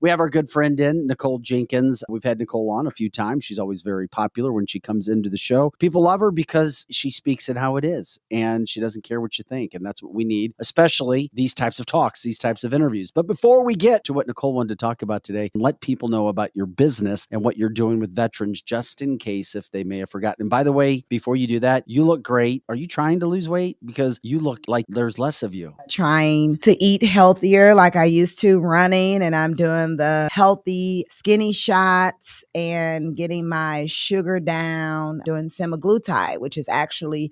We have our good friend in, Nicole Jenkins. We've had Nicole on a few times. She's always very popular when she comes into the show. People love her because she speaks it how it is, and she doesn't care what you think. And that's what we need, especially these types of talks, these types of interviews. But before we get to what Nicole wanted to talk about today, let people know about your business and what you're doing with veterans, just in case if they may have forgotten. And by the way, before you do that, you look great. Are you trying to lose weight? Because you look like there's less of you. Trying to eat healthier like I used to, running, and I'm doing the healthy skinny shots and getting my sugar down, doing semaglutide, which is actually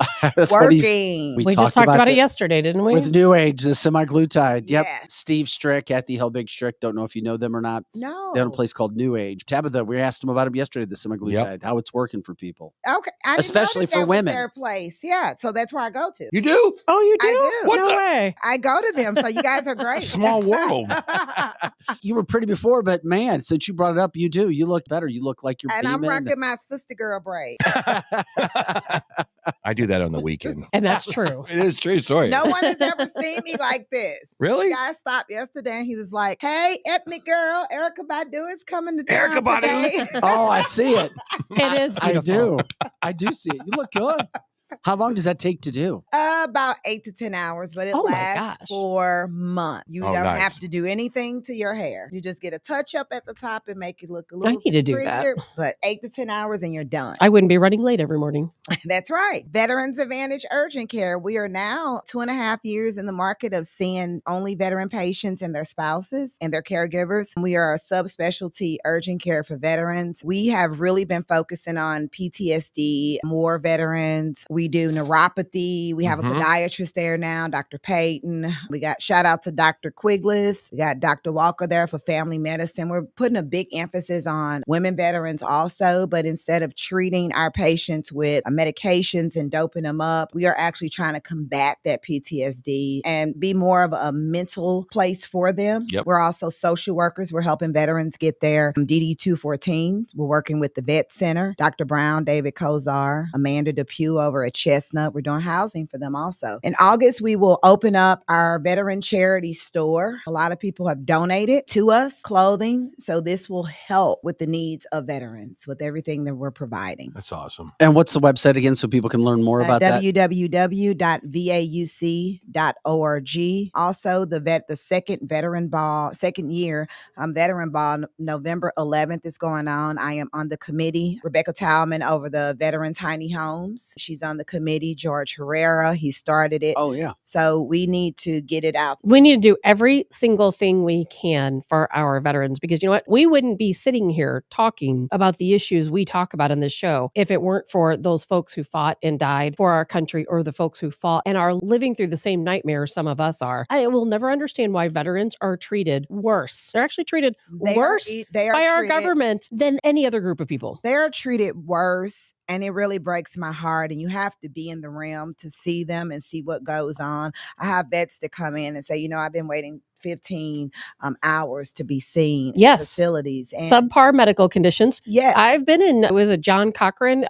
working. We just talked about it yesterday, didn't we? With New Age, the semaglutide. Yep. Yes. Steve Strick, Kathy Helbig Strick. Don't know if you know them or not. No. They own a place called New Age. Tabitha, we asked them about him yesterday, the semaglutide, how it's working for people. Okay. Especially for women. Their place. Yeah. So that's where I go to. You do? Oh, you do? I do. What no way. I go to them. So you guys are great. Small world. You were pretty before, but man, since you brought it up, you do. You look better. You look like you're and beaming. I'm rocking my sister girl braid. I do that on the weekend. And that's true. It is true story. No one has ever seen me like this. Really? This guy stopped yesterday and he was like, "Hey, ethnic girl, Erykah Badu is coming to town Erykah Badu? today." Oh, I see it. It is beautiful. I do see it. You look good. How long does that take to do? About 8 to 10 hours, but it Oh my lasts gosh. for months. You Oh, don't nice. have to do anything to your hair. You just get a touch up at the top and make it look a little need to do prettier, that. But 8 to 10 hours and you're done. I wouldn't be running late every morning. That's right. Veterans Advantage Urgent Care. We are now 2.5 years in the market of seeing only veteran patients and their spouses and their caregivers. We are a subspecialty urgent care for veterans. We have really been focusing on PTSD, more veterans. We do neuropathy. We have a podiatrist there now, Dr. Payton. We got shout out to Dr. Quigless. We got Dr. Walker there for family medicine. We're putting a big emphasis on women veterans also, but instead of treating our patients with medications and doping them up, we are actually trying to combat that PTSD and be more of a mental place for them. Yep. We're also social workers. We're helping veterans get their DD-214s. We're working with the Vet Center, Dr. Brown, David Kozar, Amanda Depew over at Chestnut. We're doing housing for them also. In August, we will open up our veteran charity store. A lot of people have donated to us clothing, so this will help with the needs of veterans with everything that we're providing. That's awesome. And what's the website again so people can learn more about that? www.vauc.org. Also, the second year veteran ball, November 11th is going on. I am on the committee. Rebecca Talman over the veteran tiny homes. She's on the committee. George Herrera, he started it. Oh, yeah. So we need to get it out. We need to do every single thing we can for our veterans because you know what? We wouldn't be sitting here talking about the issues we talk about in this show if it weren't for those folks who fought and died for our country or the folks who fought and are living through the same nightmare some of us are. I will never understand why veterans are treated worse. They're actually treated worse by our government than any other group of people. They're treated worse. And it really breaks my heart. And you have to be in the realm to see them and see what goes on. I have vets that come in and say, you know, I've been waiting 15 hours to be seen in facilities. And subpar medical conditions. Yeah. I've been in, was it John Cochran?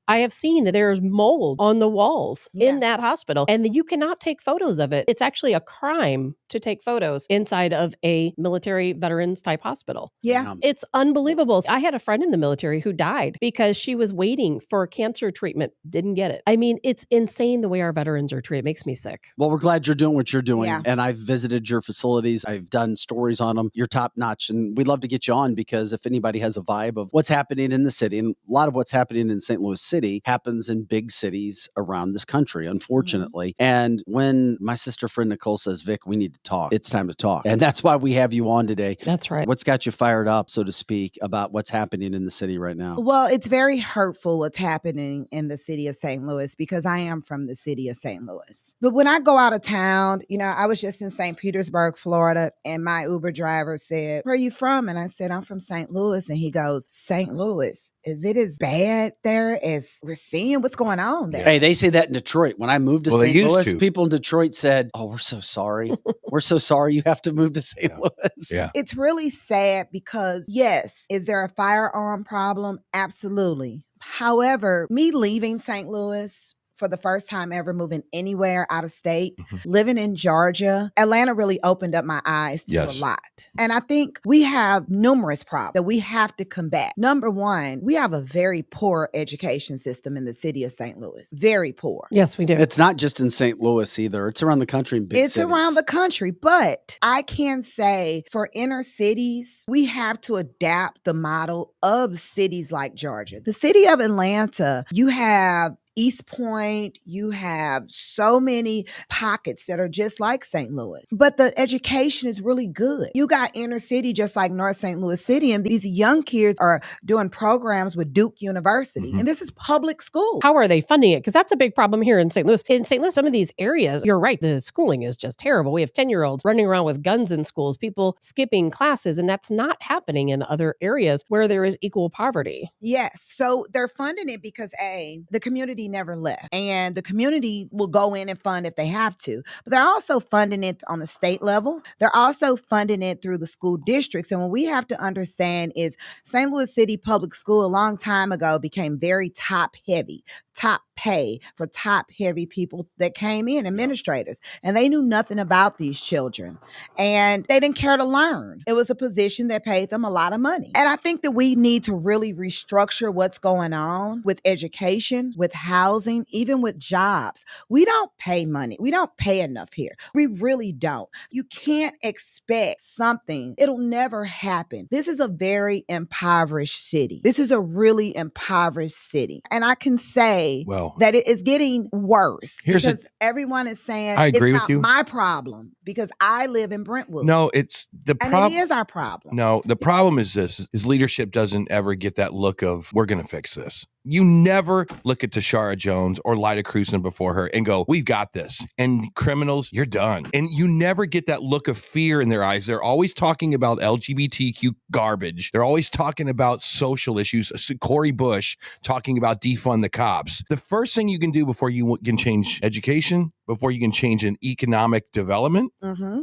I have seen that there's mold on the walls in that hospital and you cannot take photos of it. It's actually a crime to take photos inside of a military veterans type hospital. Yeah. It's unbelievable. I had a friend in the military who died because she was waiting for cancer treatment, didn't get it. I mean, it's insane the way our veterans are treated. It makes me sick. Well, we're glad you're doing what you're doing. Yeah. And I've visited your facilities. I've done stories on them. You're top notch. And we'd love to get you on because if anybody has a vibe of what's happening in the city, and a lot of what's happening in St. Louis City happens in big cities around this country, unfortunately. And when my sister friend Nicole says, Vic, we need to talk, it's time to talk. And that's why we have you on today. That's right. What's got you fired up, so to speak, about what's happening in the city right now? Well, it's very hurtful what's happening in the city of St. Louis because I am from the city of St. Louis. But when I go out of town, you know, I was just in St. Petersburg, Florida, and my Uber driver said, where are you from? And I said, I'm from St. Louis. And he goes, St. Louis? Is it as bad there as we're seeing? What's going on there? Hey, they say that in Detroit. When I moved to St. Louis, people in Detroit said, oh, we're so sorry. We're so sorry you have to move to St. Louis. Yeah. It's really sad because, yes, is there a firearm problem? Absolutely. However, me leaving St. Louis for the first time ever moving anywhere out of state, living in Georgia, Atlanta really opened up my eyes to a lot. And I think we have numerous problems that we have to combat. Number one, we have a very poor education system in the city of St. Louis. Very poor. Yes, we do. It's not just in St. Louis either. It's around the country in big cities. It's around the country. But I can say for inner cities, we have to adapt the model of cities like Georgia. The city of Atlanta, you have East Point, you have so many pockets that are just like St. Louis, but the education is really good. You got inner city just like North St. Louis City, and these young kids are doing programs with Duke University, and this is public school. How are they funding it? Because that's a big problem here in St. Louis. In St. Louis, some of these areas, you're right, the schooling is just terrible. We have 10-year-olds running around with guns in schools, people skipping classes, and that's not happening in other areas where there is equal poverty. Yes. So they're funding it because the community never left, and the community will go in and fund if they have to, but they're also funding it on the state level. They're also funding it through the school districts. And what we have to understand is St. Louis City Public School a long time ago became very top heavy, top pay for top heavy people that came in, administrators, and they knew nothing about these children and they didn't care to learn. It was a position that paid them a lot of money. And I think that we need to really restructure what's going on with education, with housing, even with jobs. We don't pay money. We don't pay enough here. We really don't. You can't expect something. It'll never happen. This is a very impoverished city. This is a really impoverished city. And I can say that it is getting worse because everyone is saying I agree it's with not you. my problem because I live in Brentwood. No, it's the problem. And it is our problem. No, the problem is this, is leadership doesn't ever get that look of, we're going to fix this. You never look at Tashara Jones or Lyda Cruzan before her and go, we've got this. And criminals, you're done. And you never get that look of fear in their eyes. They're always talking about LGBTQ garbage. They're always talking about social issues. Cori Bush talking about defund the cops. The first thing you can do before you can change education, before you can change an economic development,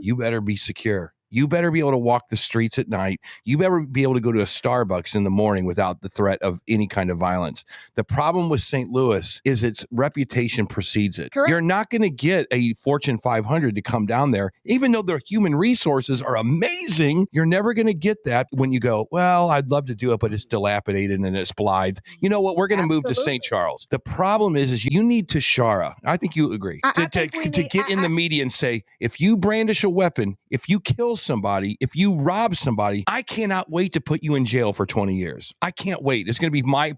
you better be secure. You better be able to walk the streets at night. You better be able to go to a Starbucks in the morning without the threat of any kind of violence. The problem with St. Louis is its reputation precedes it. Correct. You're not going to get a Fortune 500 to come down there, even though their human resources are amazing. You're never going to get that when you go, well, I'd love to do it, but it's dilapidated and it's Blythe. You know what? We're going to move to St. Charles. The problem is you need Tashara. I think you agree to get in the media and say, if you brandish a weapon, if you kill somebody, if you rob somebody, I cannot wait to put you in jail for 20 years. I can't wait. It's going to be my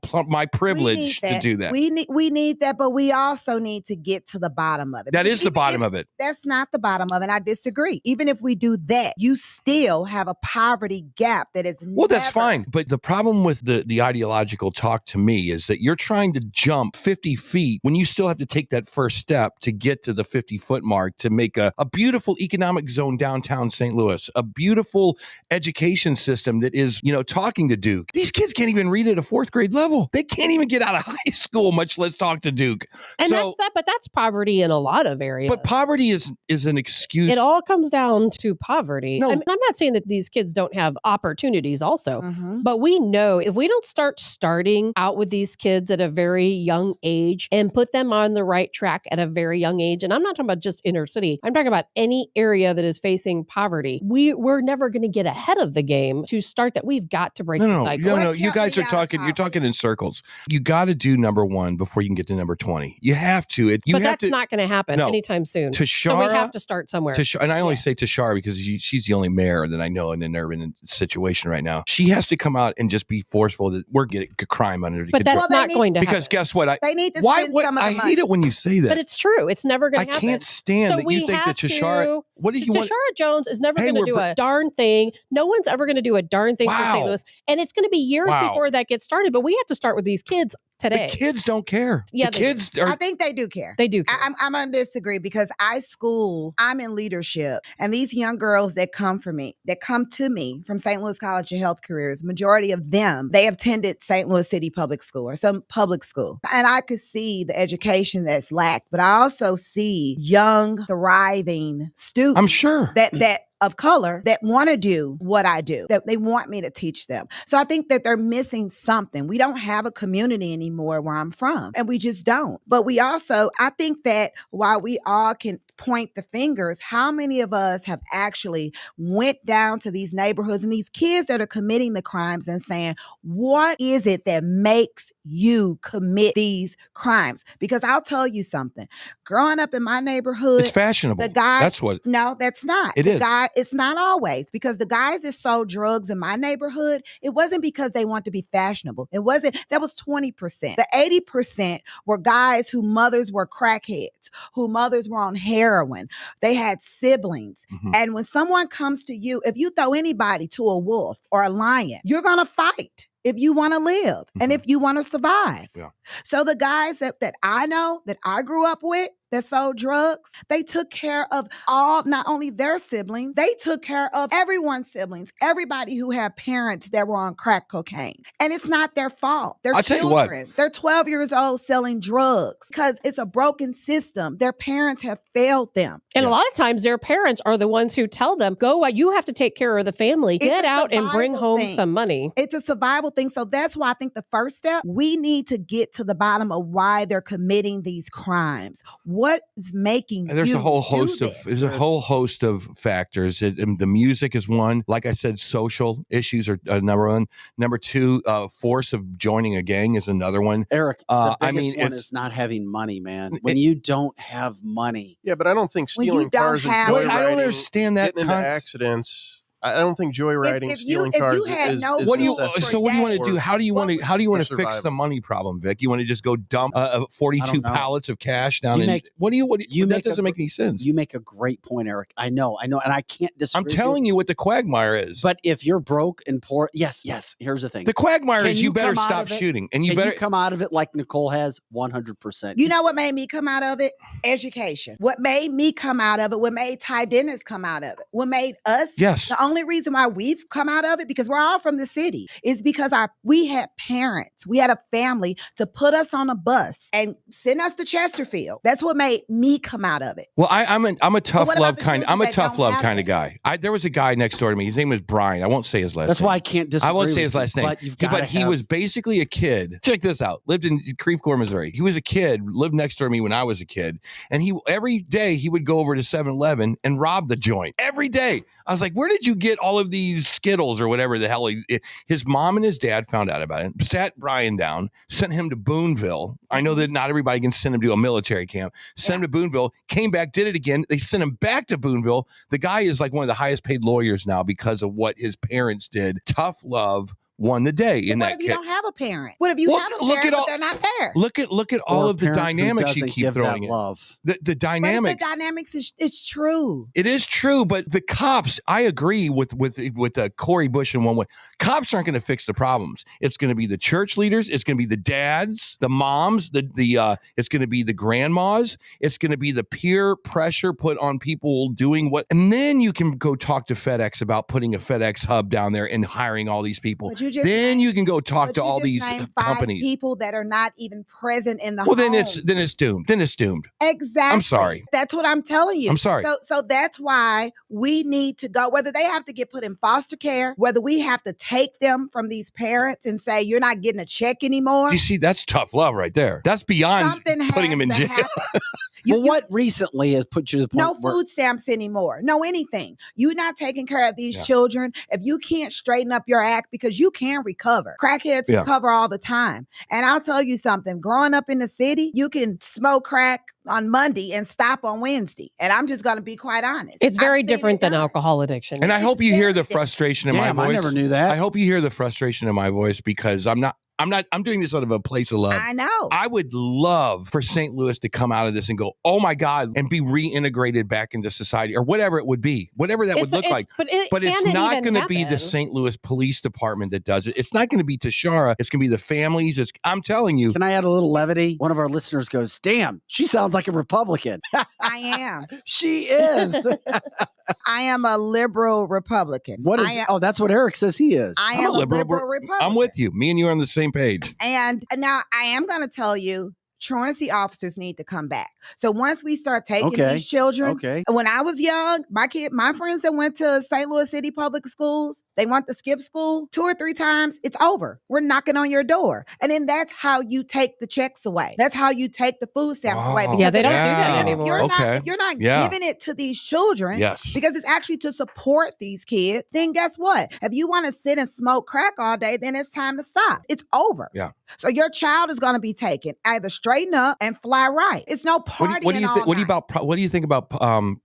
privilege to do that. We need that, but we also need to get to the bottom of it. That is the bottom of it. That's not the bottom of it. I disagree. Even if we do that, you still have a poverty gap that is that's fine. But the problem with the ideological talk to me is that you're trying to jump 50 feet when you still have to take that first step to get to the 50-foot mark to make a beautiful economic zone downtown St. Louis. A beautiful education system that is, talking to Duke. These kids can't even read at a 4th grade level. They can't even get out of high school, much less talk to Duke. And but that's poverty in a lot of areas. But poverty is an excuse. It all comes down to poverty. No. I'm not saying that these kids don't have opportunities also, but we know if we don't starting out with these kids at a very young age and put them on the right track at a very young age, and I'm not talking about just inner city, I'm talking about any area that is facing poverty, we're never going to get ahead of the game to start that. We've got to break the cycle. No, you guys are talking, you're talking in circles. You got to do number 1 before you can get to number 20. You have to. But that's not going to happen anytime soon. Tashara, so we have to start somewhere. And I only say Tashara because she's the only mayor that I know in an urban situation right now. She has to come out and just be forceful that we're getting crime under control. But that's not going to happen. Because guess what? They need to spend some of the money. I hate it when you say that. But it's true. It's never going to happen. I can't stand that you think that Tashara... What do you want? Tashara Jones is never going to do a darn thing. No one's ever going to do a darn thing for St. Louis. And it's going to be years before that gets started. But we have to start with these kids today. The kids don't care. Yeah, the kids I think they do care. They do care. I'm going to disagree because I'm in leadership, and these young girls that come to me from St. Louis College of Health Careers, majority of them, they attended St. Louis City Public School or some public school. And I could see the education that's lacked, but I also see young, thriving students. I'm sure. That of color that want to do what I do, that they want me to teach them. So I think that they're missing something. We don't have a community anymore where I'm from, and we just don't. But we also, I think that while we all can point the fingers, how many of us have actually went down to these neighborhoods and these kids that are committing the crimes and saying, what is it that makes you commit these crimes? Because I'll tell you something. Growing up in my neighborhood, It's fashionable. the guy, That's what. no, that's not. It the is. guy, it's not always, because the guys that sold drugs in my neighborhood, it wasn't because they want to be fashionable. It wasn't. That was 20%. The 80% were guys whose mothers were crackheads, whose mothers were on heroin. They had siblings. Mhm. And when someone comes to you, if you throw anybody to a wolf or a lion, you're going to fight if you want to live and if you want to survive. Yeah. So the guys that I know, that I grew up with, that sold drugs, they took care of not only their siblings, they took care of everyone's siblings, everybody who had parents that were on crack cocaine. And it's not their fault. They're I'll tell you what. children. They're 12 years old selling drugs because it's a broken system. Their parents have failed them. And a lot of times their parents are the ones who tell them, go, you have to take care of the family, It's get a out and bring survival home thing. some money. It's a survival thing. So that's why I think the first step, we need to get to the bottom of why they're committing these crimes. What is making There's you a whole do host of this? there's a whole host of factors. The music is one. Like I said, social issues are number one. Number two, force of joining a gang is another one. Eric, the biggest one it's is not having money, man. When you don't have money. Yeah, but I don't think When you stealing don't cars and have- joyriding, I don't understand that getting into concept. accidents. I don't think joyriding, If you stealing had cars no is What do you? necessary So what do you want to for- do? How do you want to? How do you want to for fix the survival. money problem, Vic? You want to just go dump 42 I don't know. pallets of cash down? You And make- what do you? you that make a doesn't make any sense. You make a great point, Eric. I know, and I can't disagree. I'm with telling you what the quagmire is. But if you're broke and poor, yes. Here's the thing. The quagmire Can is you you better come out stop of it? shooting, and you Can better. you come out of it like Nicole has? 100%. You know what made me come out of it? Education. What made me come out of it? What made Ty Dennis come out of it? What made us? Yes. The only reason why we've come out of it, because we're all from the city, is because we had parents, we had a family to put us on a bus and send us to Chesterfield. That's what made me come out of it. Well, I'm a tough what about love the kind. children I'm a that tough don't love have kind of it? guy. There was a guy next door to me. His name was Brian. I won't say his last That's name. why I can't disagree. I won't say with his you, last name. But you've got But he was basically a kid. Check this out. Lived in Creve Coeur, Missouri. He was a kid, lived next door to me when I was a kid. And every day he would go over to 7-Eleven and rob the joint. Every day. I was like, where did you get all of these Skittles or whatever the hell? His mom and his dad found out about it, sat Brian down, sent him to Boonville. I know that not everybody can send him to a military camp. Sent him to Boonville, came back, did it again. They sent him back to Boonville. The guy is like one of the highest paid lawyers now because of what his parents did. Tough love won the day in What that if you kid. don't have a parent? What if you Well, have a look parent, at all- but they're not there? Look at all Or a of the parent who dynamics you doesn't keep give throwing that in. love. The But dynamics. the dynamics it's true. It is true, but the cops, I agree with Corey Bush in one way. Cops aren't going to fix the problems. It's going to be the church leaders. It's going to be the dads, the moms, it's going to be the grandmas. It's going to be the peer pressure put on people doing what. And then you can go talk to FedEx about putting a FedEx hub down there and hiring all these people. But you just Then named- you can go talk But to you all just these named 5 companies. people that are not even present in the Well, home. then it's doomed. Then it's doomed. Exactly. I'm sorry. That's what I'm telling you. I'm sorry. So that's why we need to go, whether they have to get put in foster care, whether we have to take them from these parents and say, you're not getting a check anymore. You see, that's tough love right there. That's beyond Something putting has him in to jail. happen. Well, what recently has put you to the point No where food stamps anymore. No anything. You're not taking care of these Yeah. children. If you can't straighten up your act, because you can recover. Crackheads Yeah. recover all the time. And I'll tell you something, growing up in the city, you can smoke crack on Monday and stop on Wednesday. And I'm just going to be quite honest. It's very I've seen different it than done. alcohol addiction. And I It's hope you hear very the different. frustration in Damn, my voice. I never knew that. I hope you hear the frustration in my voice because I'm doing this out of a place of love. I know. I would love for St. Louis to come out of this and go, oh my God, and be reintegrated back into society or whatever it would be, whatever that would look like. But It's not going to be the St. Louis Police Department that does it. It's not going to be Tashara. It's going to be the families. I'm telling you. Can I add a little levity? One of our listeners goes, damn, she sounds like a Republican. I am. She is. I am a liberal Republican. What is? That's what Eric says he is. I I'm am a a liberal liberal Republican. I'm with you. Me and you are on the same page. And now I am going to tell you, truancy officers need to come back. So once we start taking these children, Okay. when I was young, my friends that went to St. Louis City public schools, they want to skip school 2 or 3 times. It's over. We're knocking on your door. And then that's how you take the checks away. That's how you take the food stamps away. Yeah, they don't do Yeah. that anymore. If you're not giving it to these children, because it's actually to support these kids, then guess what? If you want to sit and smoke crack all day, then it's time to stop. It's over. Yeah. So your child is going to be taken. Either straighten up and fly right. It's no partying What do you all think? night. What do you think about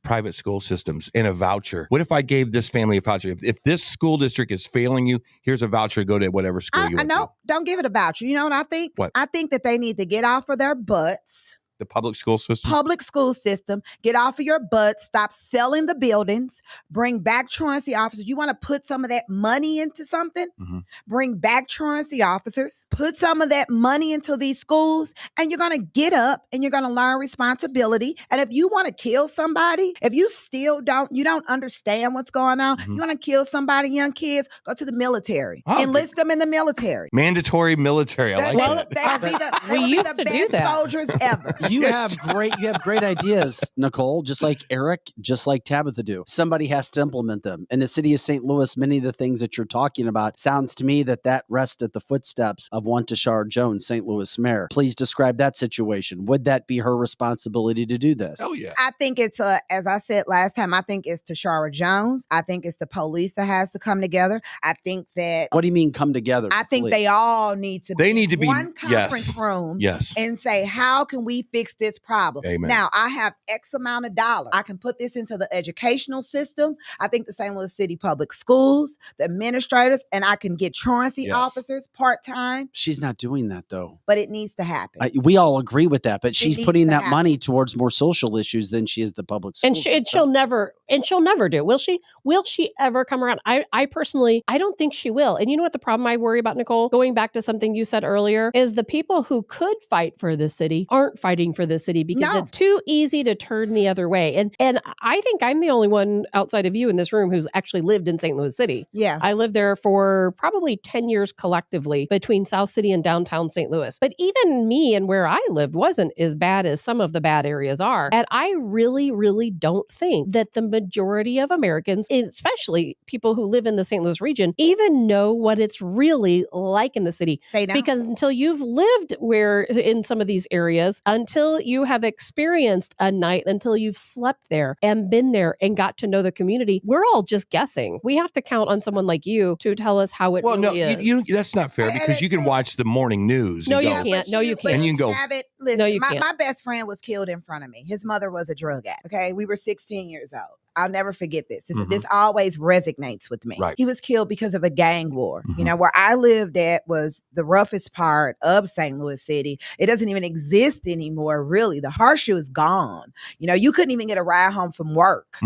private school systems and a voucher? What if I gave this family a voucher? If this school district is failing you, here's a voucher to go to whatever school you want. I know. Don't give it a voucher. You know what I think? What? I think that they need to get off of their butts. The public school system? Public school system. Get off of your butts. Stop selling the buildings. Bring back truancy officers. You want to put some of that money into something? Mm-hmm. Bring back truancy officers. Put some of that money into these schools, and you're going to get up and you're going to learn responsibility. And if you want to kill somebody, if you still don't understand what's going on, you want to kill somebody, young kids, go to the military. Enlist them in the military. Mandatory military. I like that. We used to do that. Soldiers ever. You have great ideas, Nicole, just like Eric, just like Tabitha do. Somebody has to implement them. In the city of St. Louis, many of the things that you're talking about sounds to me that rests at the footsteps of one Tashara Jones, St. Louis mayor. Please describe that situation. Would that be her responsibility to do this? Oh, yeah. I think it's, as I said last time, I think it's Tashara Jones. I think it's the police that has to come together. I think that... What do you mean come together? I think they all need to be one conference room and say, how can we fix this problem? Amen. Now, I have X amount of dollars. I can put this into the educational system. I think the St. Louis City Public Schools, the administrators, and I can get truancy officers part-time. She's not doing that, though. But it needs to happen. We all agree with that, but she's putting that money towards more social issues than she is the public school. And she'll never do. Will she? Will she ever come around? I personally, I don't think she will. And you know what the problem I worry about, Nicole? Going back to something you said earlier, is the people who could fight for this city aren't fighting for this city because it's too easy to turn the other way. And I think I'm the only one outside of you in this room who's actually lived in St. Louis City. Yeah. I lived there for probably 10 years collectively between South City and downtown St. Louis. But even me and where I lived wasn't as bad as some of the bad areas are. And I really, really don't think that the majority of Americans, especially people who live in the St. Louis region, even know what it's really like in the city. They don't. Because until you've lived in some of these areas, until you have experienced a night, until you've slept there and been there and got to know the community, we're all just guessing. We have to count on someone like you to tell us how it really is. That's not fair because you can watch the morning news. No, you can't. No, you can't. And you can go. Listen, no, you can't. My best friend was killed in front of me. His mother was a drug addict. Okay, we were 16 years old. I'll never forget this. This always resonates with me. Right. He was killed because of a gang war. You know, where I lived at was the roughest part of St. Louis City. It doesn't even exist anymore, really. The horseshoe is gone. You know, you couldn't even get a ride home from work.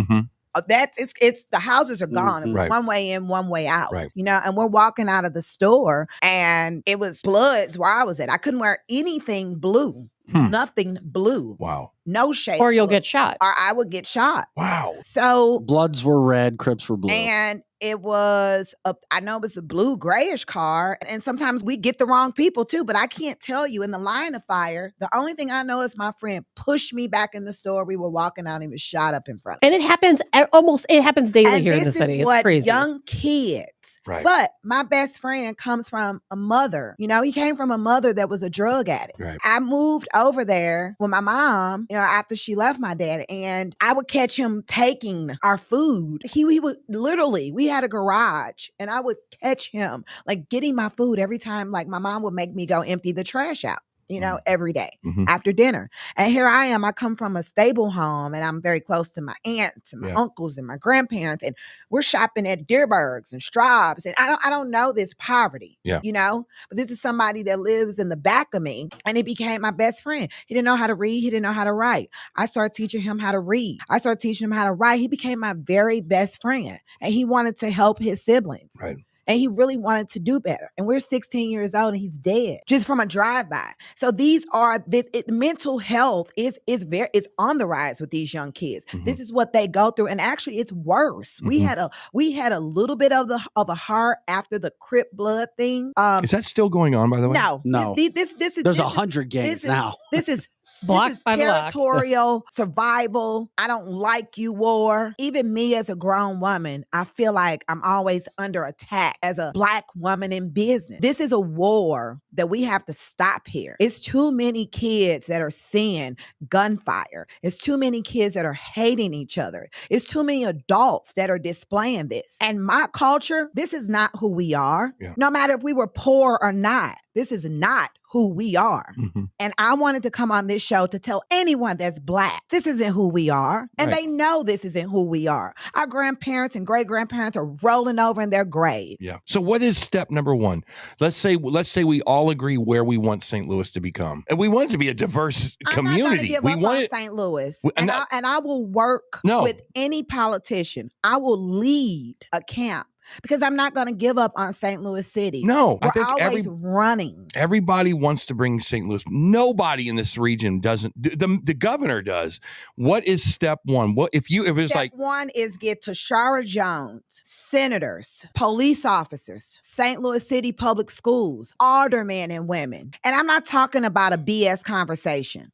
It's the houses are gone. It was one way in, one way out. Right. You know, and we're walking out of the store and it was Bloods where I was at. I couldn't wear anything blue. Nothing blue. Wow. No shade. Or you'll get shot. Or I would get shot. Wow. So Bloods were red, Crips were blue. And it was I know it was a blue grayish car. And sometimes we get the wrong people too, but I can't tell you in the line of fire. The only thing I know is my friend pushed me back in the store. We were walking out and he was shot up in front of me. And it happens daily here in the city. It's crazy. Young kids. Right. But my best friend comes from a mother. You know, he came from a mother that was a drug addict. Right. I moved over there with my mom, you know, after she left my dad, and I would catch him taking our food. He would literally, we had a garage, and I would catch him like getting my food every time. Like my mom would make me go empty the trash out. You know, every day after dinner. And here I am. I come from a stable home and I'm very close to my aunts and my uncles and my grandparents. And we're shopping at Deerbergs and Straub's. And I don't know this poverty, you know, but this is somebody that lives in the back of me. And he became my best friend. He didn't know how to read. He didn't know how to write. I started teaching him how to read. I started teaching him how to write. He became my very best friend. And he wanted to help his siblings. Right. and he really wanted to do better. And we're 16 years old and he's dead just from a drive-by. So these are mental health is on the rise with these young kids. This is what they go through, and actually it's worse. We had a little bit of a heart after the Crip blood thing. Is that still going on, by the way? No. This is There's 100 gangs now. This is Block this is by block. territorial survival. I don't like you war. Even me as a grown woman, I feel like I'm always under attack as a Black woman in business. This is a war that we have to stop here. It's too many kids that are seeing gunfire. It's too many kids that are hating each other. It's too many adults that are displaying this. And my culture, this is not who we are. Yeah. No matter if we were poor or not, this is not who we are. And I wanted to come on this show to tell anyone that's Black, this isn't who we are. And they know this isn't who we are. Our grandparents and great-grandparents are rolling over in their grave. Yeah. So what is step number one? Let's say we all agree where we want St. Louis to become. And we want it to be a diverse community. I'm not We want it St. Louis. And I will work with any politician. I will lead a camp. Because I'm not going to give up on St. Louis City. No, we're I think always running. Everybody wants to bring St. Louis. Nobody in this region doesn't. The governor does. What is step one? Step one is get Tashara Jones, senators, police officers, St. Louis City Public Schools, aldermen and women. And I'm not talking about a BS conversation.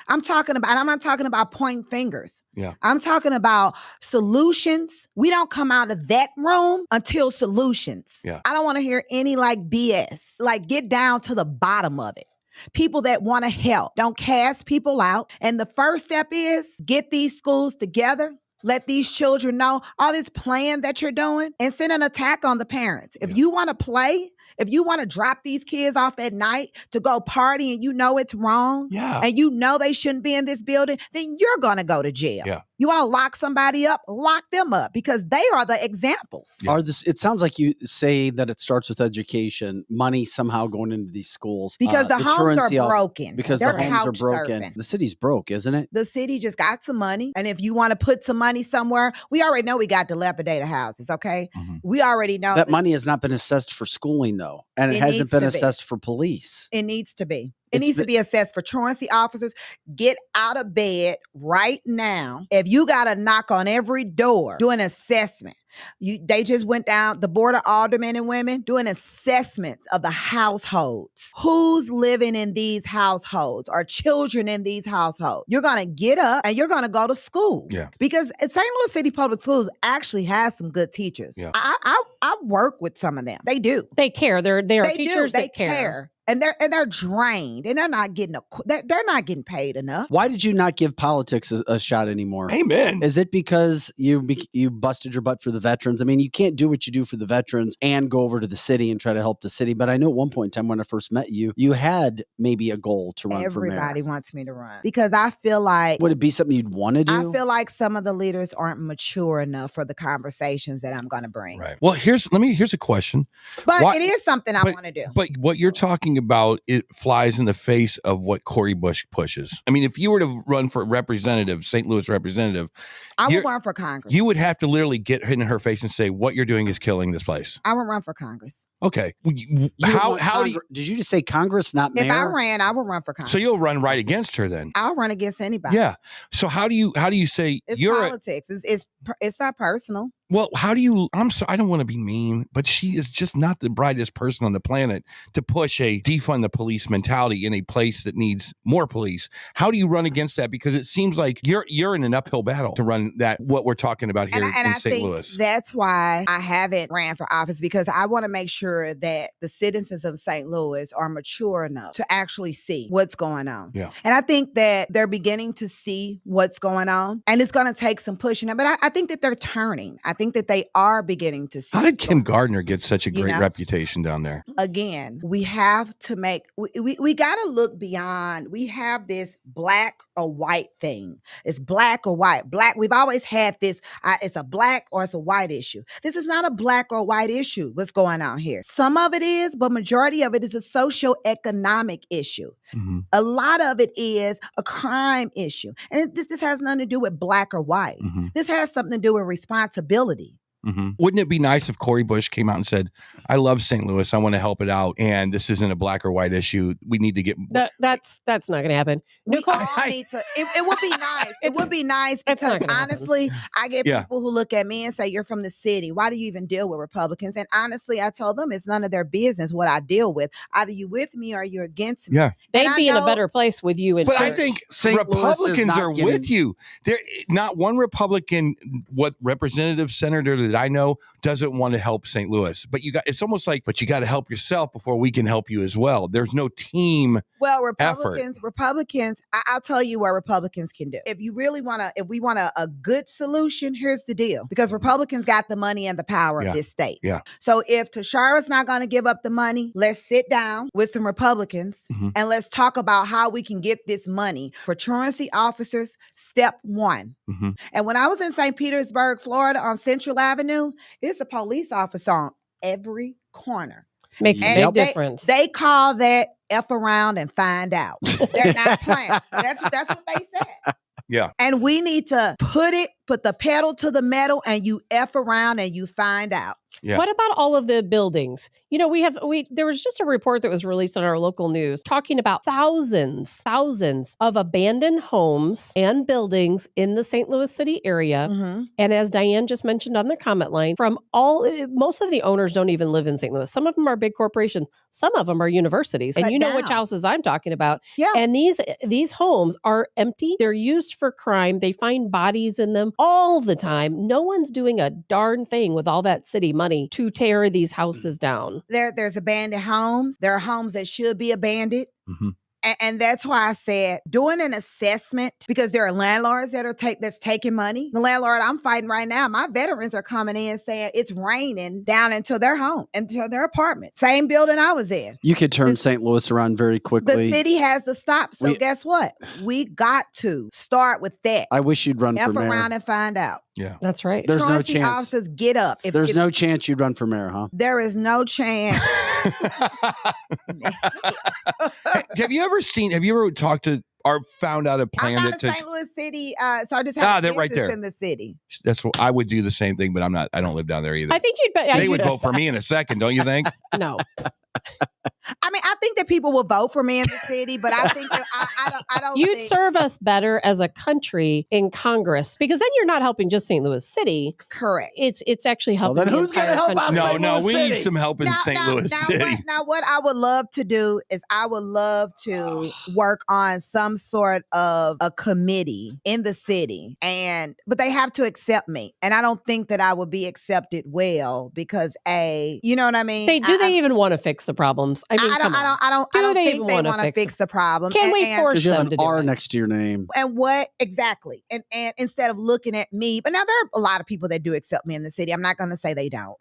I'm not talking about pointing fingers. Yeah. I'm talking about solutions. We don't come out of that room until solutions. Yeah. I don't want to hear any BS. Get down to the bottom of it. People that want to help. Don't cast people out. And the first step is get these schools together. Let these children know all this plan that you're doing and send an attack on the parents. If you want to play, if you want to drop these kids off at night to go party and you know it's wrong and you know they shouldn't be in this building, then you're going to go to jail. Yeah. You want to lock somebody up, lock them up because they are the examples. Yeah. It sounds like you say that it starts with education, money somehow going into these schools. Because the homes are broken. Because they're the homes are broken. Surfing. The city's broke, isn't it? The city just got some money. And if you want to put some money somewhere, we already know we got dilapidated houses, okay? We already know. That money has not been assessed for schooling, though. And it hasn't been assessed for police. It needs to be. It needs to be assessed for truancy officers. Get out of bed right now. If you got to knock on every door, do an assessment. They just went down, the Board of Aldermen and Women, do an assessment of the households. Who's living in these households or children in these households? You're going to get up and you're going to go to school. Yeah. Because St. Louis City Public Schools actually has some good teachers. Yeah. I work with some of them. They do. They care. They are teachers that care. And they're drained, and they're not getting paid enough. Why did you not give politics a shot anymore? Amen. Is it because you busted your butt for the veterans? I mean, you can't do what you do for the veterans and go over to the city and try to help the city. But I know at one point in time when I first met you, you had maybe a goal to run for mayor. Everybody wants me to run because I feel like would it be something you'd want to do? I feel like some of the leaders aren't mature enough for the conversations that I'm going to bring. Right. Well, here's a question. But it is something I want to do. But what you're talking about, it flies in the face of what Cori Bush pushes. I mean, if you were to run for representative, St. Louis representative, I would run for Congress. You would have to literally get in her face and say, what you're doing is killing this place. I would run for Congress. Okay. How do you, did you just say Congress, not mayor? If I ran, I would run for Congress. So you'll run right against her then? I'll run against anybody. Yeah. So how do you say it's politics? It's not personal. Well, I'm sorry, I don't want to be mean, but she is just not the brightest person on the planet to push a defund the police mentality in a place that needs more police. How do you run against that? Because it seems like you're in an uphill battle to run what we're talking about here in St. Louis. That's why I haven't ran for office, because I want to make sure that the citizens of St. Louis are mature enough to actually see what's going on. Yeah. And I think that they're beginning to see what's going on, and it's going to take some pushing. But I think that they're turning. I think that they are beginning to see. How did Kim Gardner get such a great reputation down there? Again, we have to we got to look beyond. We have this black or white thing. It's black or white. Black, we've always had this, it's a black or it's a white issue. This is not a black or white issue, what's going on here. Some of it is, but majority of it is a socioeconomic issue. Mm-hmm. A lot of it is a crime issue. And this has nothing to do with black or white. Mm-hmm. This has something to do with responsibility. Wouldn't it be nice if Cori Bush came out and said, I love St. Louis. I want to help it out. And this isn't a black or white issue. We need to get That's not going to happen. We Nicole, all need to. It would be nice. It would be nice It's not because gonna happen. honestly, I get Yeah. people who look at me and say, "You're from the city. Why do you even deal with Republicans?" And honestly, I told them it's none of their business what I deal with. Either you with me or you're against me. Yeah. they'd And I be in a know- better place with you. But I St. think St. Louis is Republicans not are getting- with you. There, not one Republican, what representative senator that I know doesn't want to help St. Louis. But it's almost like, but you got to help yourself before we can help you as well. There's no team. Well, Republicans, I'll tell you what Republicans can do. If you really want to, if we want a good solution, here's the deal. Because Republicans got the money and the power Yeah. of this state. Yeah. So if Tashara's not going to give up the money, let's sit down with some Republicans Mhm. and let's talk about how we can get this money for truancy officers, step one. Mhm. And when I was in St. Petersburg, Florida on Central Avenue, it's a police officer on every corner. Makes a Yep. big difference. They call that F around and find out. They're not playing. That's what they said. Yeah. And we need to put the pedal to the metal and you F around and you find out. Yeah. What about all of the buildings? You know, there was just a report that was released on our local news talking about thousands of abandoned homes and buildings in the St. Louis City area. Mm-hmm. And as Diane just mentioned on the comment line, most of the owners don't even live in St. Louis. Some of them are big corporations. Some of them are universities. And Cut you know which down. houses I'm talking about. Yeah. And these homes are empty. They're used for crime. They find bodies in them all the time. No one's doing a darn thing with all that city money to tear these houses down. There's abandoned homes. There are homes that should be abandoned. Mhm. And that's why I said doing an assessment, because there are landlords that's taking money. The landlord I'm fighting right now, my veterans are coming in saying it's raining down into their home, into their apartment. Same building I was in. You could turn The- St. Louis around very The quickly. city has to stop. So guess what? We got to start with that. I wish you'd run for F mayor. around and find out. That's right. There's no Truancy chance. officers, get up. There's no chance you'd run for mayor, huh? There is no chance. Have you ever talked to or found out a I'm plan not that a to St. Louis city, so I just have they're right business there. in the city. that's what I would do the same thing, but I don't live down there either. I think you'd bet. They would vote for me in a second, don't you think? No. I mean, I think that people will vote for me in the city, but I think that I don't. You'd think, serve us better as a country in Congress, because then you're not helping just St. Louis City. correct. It's actually Well, helping. then the who's gonna entire help out country. St. No, Louis we need City. some help in St. Louis City. What I would love to do is I would love to work on some sort of a committee in the city, but they have to accept me, and I don't think that I would be accepted well because you know what I mean. They even want to fix the problems? I mean, come on. I don't they think even they wanna want to fix fix the problem. Can we force Because you have them an to do R it? next to your name. And what exactly? And instead of looking at me, but now there are a lot of people that do accept me in the city. I'm not going to say they don't,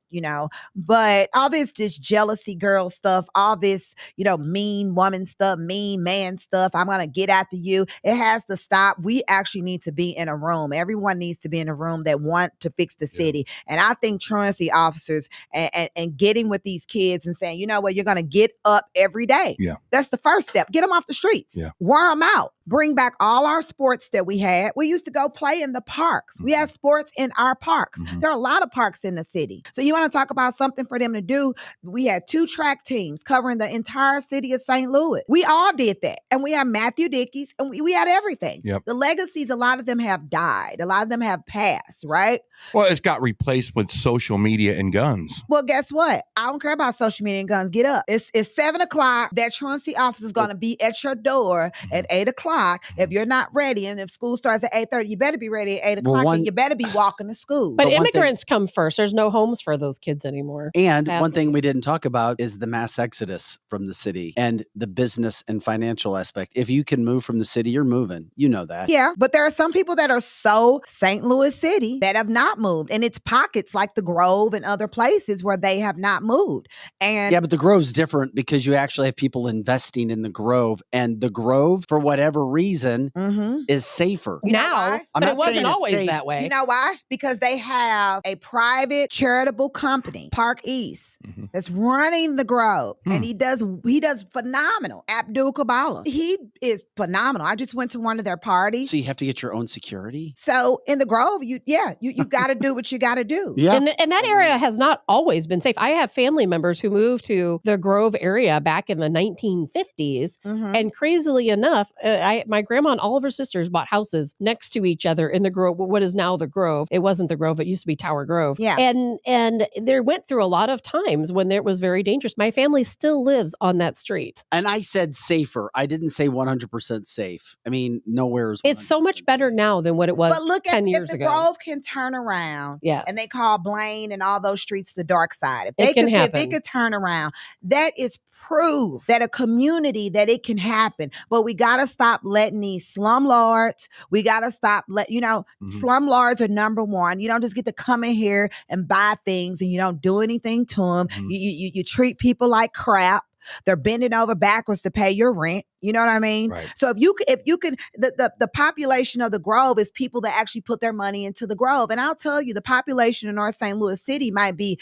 but all this jealousy girl stuff, all this, mean woman stuff, mean man stuff. I'm going to get after you. It has to stop. We actually need to be in a room. Everyone needs to be in a room that want to fix the city. And I think truancy officers and getting with these kids and saying, you know what, you're going to get up every day. Yeah. That's the first step. Get them off the streets. Yeah. Wear them out. Bring back all our sports that we had. We used to go play in the parks. We had sports in our parks. Mhm. There are a lot of parks in the city. So you want to talk about something for them to do? We had 2 track teams covering the entire city of St. Louis. We all did that. And we had Matthew Dickey's and we had everything. Yep. The legacies, a lot of them have died. A lot of them have passed, right? Well, it's got replaced with social media and guns. Well, guess what? I don't care about social media and guns. Get up. It's 7 o'clock. That truancy officer is going to be at your door at 8 o'clock. If you're not ready, and if school starts at 8:30, you better be ready at 8 o'clock, and you better be walking to school. But But one immigrants come first. There's no homes for those kids anymore. And Sadly. one thing we didn't talk about is the mass exodus from the city and the business and financial aspect. If you can move from the city, you're moving. You know that. Yeah, but there are some people that are so St. Louis City that have not moved. And it's pockets like the Grove and other places where they have not moved. And Yeah, but the Grove's different because you actually have people investing in the Grove. And the Grove, for whatever reason, Mhm. is safer. You know Now, why? I'm but not it wasn't saying it's always safe. that way. You know why? Because they have a private charitable company, Park East. that's running the Grove, and he does phenomenal. Abdul Kabbalah, he is phenomenal. I just went to one of their parties. So you have to get your own security. So in the Grove, you got to do what you got to do. Yeah, And that area has not always been safe. I have family members who moved to the Grove area back in the 1950s, and crazily enough, my grandma and all of her sisters bought houses next to each other in the Grove, what is now the Grove. It wasn't the Grove; it used to be Tower Grove. Yeah, and they went through a lot of times when it was very dangerous. My family still lives on that street. And I said safer. I didn't say 100% safe. I mean, nowhere is. It's so much better now than what it was but look 10 at years if the ago. Grove can turn around. Yes. And they call Blaine and all those streets the dark side. If It can if happen. it could turn around, that is proof that a community that it can happen. But we got to stop letting these slumlords. We got to stop slumlords are number one. You don't just get to come in here and buy things and you don't do anything to them. You treat people like crap. They're bending over backwards to pay your rent. You know what I mean? Right. So if you can, the population of the Grove is people that actually put their money into the Grove. And I'll tell you, the population in North St. Louis City might be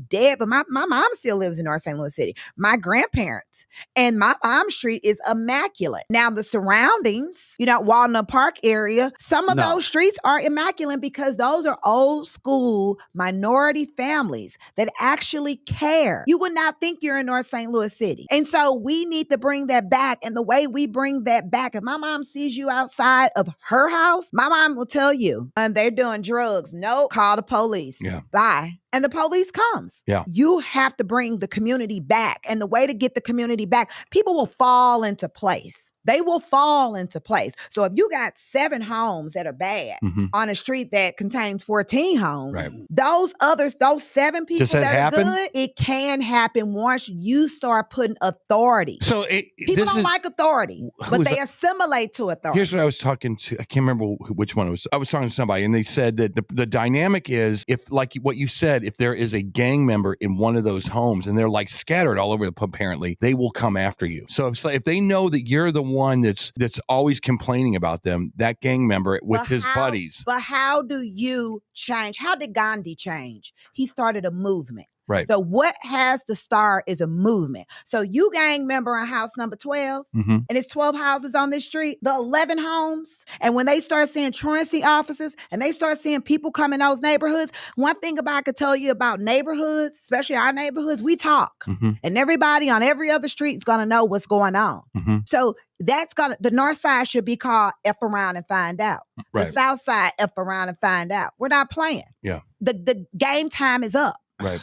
dead, but my mom still lives in North St. Louis City. My grandparents and my mom's street is immaculate. Now the surroundings, Walnut Park area, some of those streets are immaculate because those are old school minority families that actually care. You would not think you're in North St. Louis City. And so we need to bring that back. And the way we bring that back, if my mom sees you outside of her house, my mom will tell you, and they're doing drugs. No, call the police. Yeah. Bye. And the police comes. Yeah. You have to bring the community back. And the way to get the community back, people will fall into place. They will fall into place. So if you got 7 homes that are bad on a street that contains 14 homes, those 7 people Does that happen? are good, it can happen once you start putting authority. So people don't like authority, but they assimilate to authority. Here's what I was talking to. I can't remember which one it was. I was talking to somebody, and they said that the dynamic is, if, like what you said, if there is a gang member in one of those homes and they're like scattered all over apparently, they will come after you. So if they know that you're the one that's always complaining about them, that gang member with his buddies. But how do you change? How did Gandhi change? He started a movement. Right. So what has to start is a movement. So you gang member in house number 12, and it's 12 houses on this street, the 11 homes. And when they start seeing truancy officers and they start seeing people come in those neighborhoods, one thing I could tell you about neighborhoods, especially our neighborhoods, we talk. And everybody on every other street is going to know what's going on. So the north side should be called F around and find out. Right. The south side, F around and find out. We're not playing. Yeah. The game time is up. Right.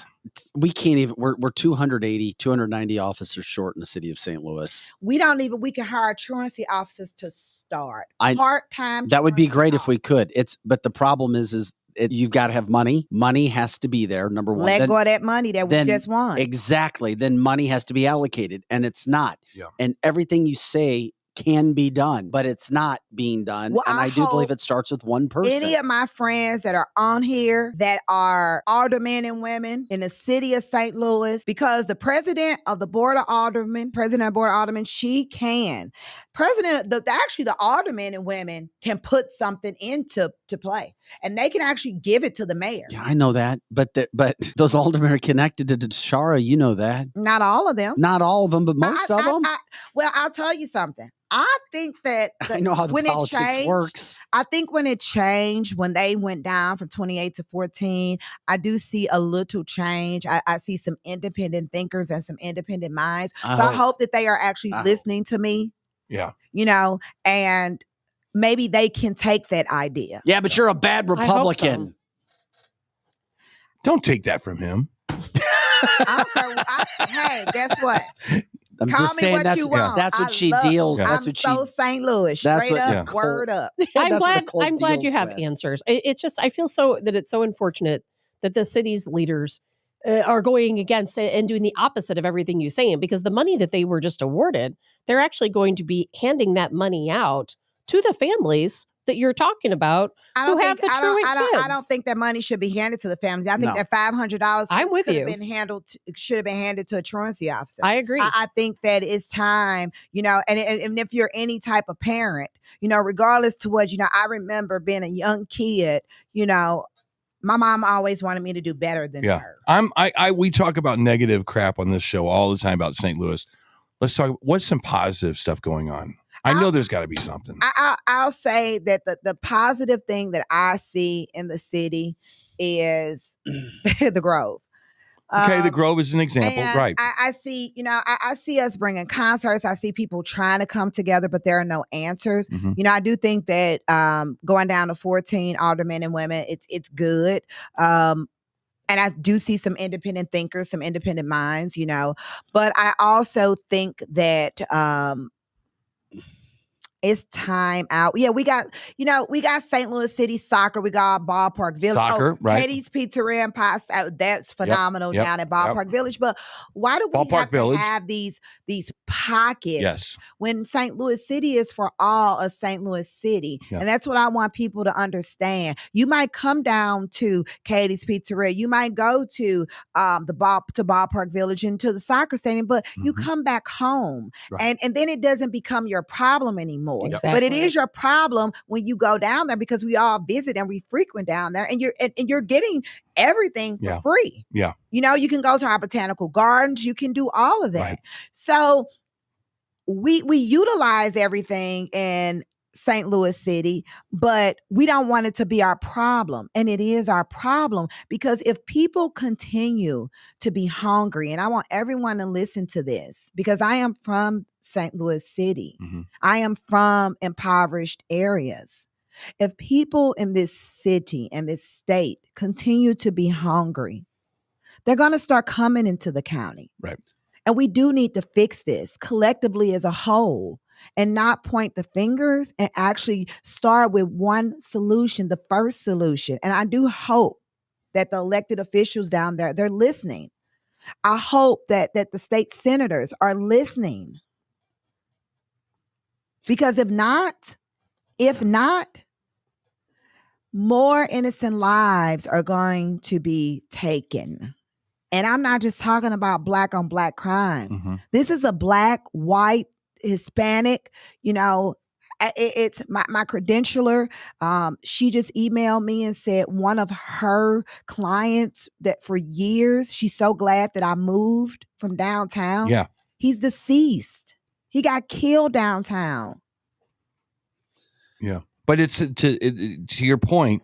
We can't even, we're 290 officers short in the city of St. Louis. We can hire truancy officers to start. Part-time. That would be great if we could. But the problem is you've got to have money. Money has to be there, number one. Let go of that money that we just won. Exactly. Then money has to be allocated, and it's not. Yeah. And everything you say can be done, but it's not being done. Well, and I do believe it starts with one person. Any of my friends that are on here that are aldermen and women in the city of St. Louis, because the president of the Board of Aldermen, she can. The aldermen and women can put something into play, and they can actually give it to the mayor. Yeah, I know that, but those aldermen are connected to Tashara. You know that. Not all of them. Not all of them, but most of them. Well, I'll tell you something. I think that I know how the politics works. I think when it changed, when they went down from 28 to 14, I do see a little change. I see some independent thinkers and some independent minds. I hope that they are actually listening to me. Yeah. And maybe they can take that idea. Yeah, but you're a bad Republican. Don't take that from him. I don't care. Hey, guess what? I'm Call just me saying what that's you want. that's what I she love deals. you. That's I'm what she. so St. Louis. That's Straight what- up, word up. I'm glad you have answers. It's just, I feel that it's so unfortunate that the city's leaders are going against it and doing the opposite of everything you're saying, because the money that they were just awarded, they're actually going to be handing that money out to the families that you're talking about who have the truant kids. I don't think that money should be handed to the families. I think that $500 I'm with you. Should have been handed to a truancy officer. I agree. I think that it's time, and if you're any type of parent, regardless to what, I remember being a young kid, My mom always wanted me to do better than Yeah. her. We talk about negative crap on this show all the time about St. Louis. Let's talk. What's some positive stuff going on? I know there's got to be something. I'll say that the positive thing that I see in the city is the Grove. Okay, the Grove is an example, and right? I see, I see us bringing concerts. I see people trying to come together, but there are no answers. Mhm. I do think that going down to 14 aldermen and women, it's good. And I do see some independent thinkers, some independent minds, but I also think that it's time out. Yeah, we got St. Louis City soccer. We got Ballpark Village. Soccer, right. Katie's Pizzeria and Pasta. That's phenomenal yep, down at Ballpark Village. But why do we Ballpark have Village. to have these pockets Yes. when St. Louis City is for all of St. Louis City? Yeah. And that's what I want people to understand. You might come down to Katie's Pizzeria. You might go to Ballpark Village and to the soccer stadium, but you come back home. Right. And then it doesn't become your problem anymore. Exactly. But it is your problem when you go down there, because we all visit and we frequent down there, and you're getting everything for free. Yeah. You can go to our botanical gardens, you can do all of that. Right. So we utilize everything in St. Louis City, but we don't want it to be our problem. And it is our problem, because if people continue to be hungry, and I want everyone to listen to this, because I am from St. Louis City. Mhm. I am from impoverished areas. If people in this city and this state continue to be hungry, they're going to start coming into the county. Right. And we do need to fix this collectively as a whole, and not point the fingers, and actually start with one solution, the first solution. And I do hope that the elected officials down there, they're listening. I hope that the state senators are listening. Because if not, more innocent lives are going to be taken. And I'm not just talking about black on black crime. Mm-hmm. This is a black, white, Hispanic, it's my credentialer. She just emailed me and said one of her clients that for years, she's so glad that I moved from downtown. Yeah. He's deceased. He got killed downtown. Yeah. But it's to your point,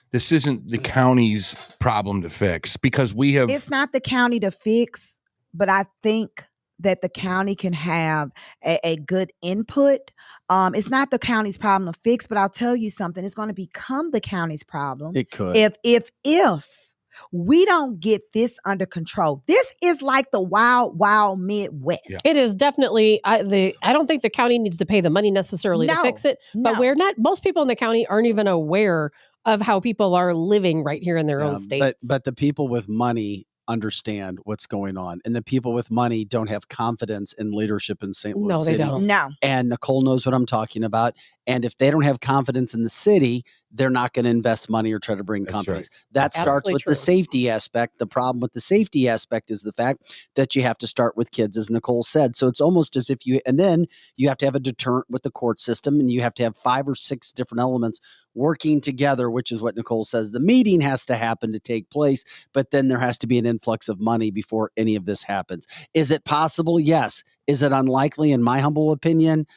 this isn't the county's problem to fix, because we have. It's not the county to fix, but I think that the county can have a good input. It's not the county's problem to fix, but I'll tell you something. It's going to become the county's problem. It could. If we don't get this under control. This is like the wild, wild Midwest. Yeah. It is definitely, I don't think the county needs to pay the money necessarily to fix it, but most people in the county aren't even aware of how people are living right here in their own states. But the people with money understand what's going on, and the people with money don't have confidence in leadership in St. Louis City. They don't. No. And Nicole knows what I'm talking about. And if they don't have confidence in the city, they're not going to invest money or try to bring companies. Right. That starts Absolutely with true. the safety aspect. The problem with the safety aspect is the fact that you have to start with kids, as Nicole said. So it's almost as if and then you have to have a deterrent with the court system, and you have to have 5 or 6 different elements working together, which is what Nicole says. The meeting has to happen to take place, but then there has to be an influx of money before any of this happens. Is it possible? Yes. Is it unlikely, in my humble opinion?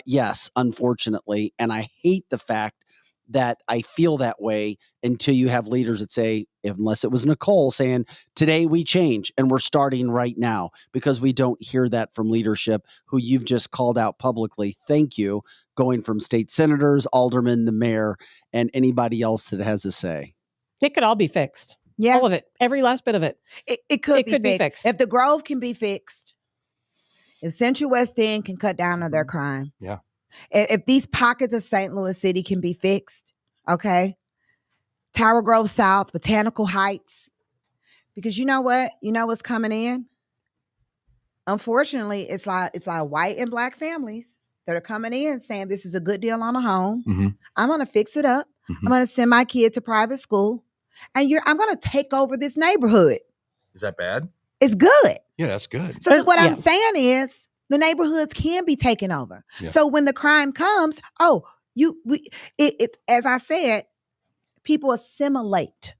Yes, unfortunately. And I hate the fact that I feel that way until you have leaders that say, unless it was Nicole saying, today we change and we're starting right now, because we don't hear that from leadership who you've just called out publicly. Thank you. Going from state senators, aldermen, the mayor, and anybody else that has a say. It could all be fixed. Yeah. All of it. Every last bit of it. It could be fixed. If the Grove can be fixed, if Central West End can cut down on their crime. Yeah. If these pockets of St. Louis City can be fixed, okay? Tower Grove South, Botanical Heights. Because you know what? You know what's coming in? Unfortunately, it's like white and black families that are coming in saying this is a good deal on a home. Mm-hmm. I'm going to fix it up. Mm-hmm. I'm going to send my kid to private school. And I'm going to take over this neighborhood. Is that bad? It's good. Yeah, that's good. So what I'm saying is the neighborhoods can be taken over. Yeah. So when the crime comes, as I said, people assimilate.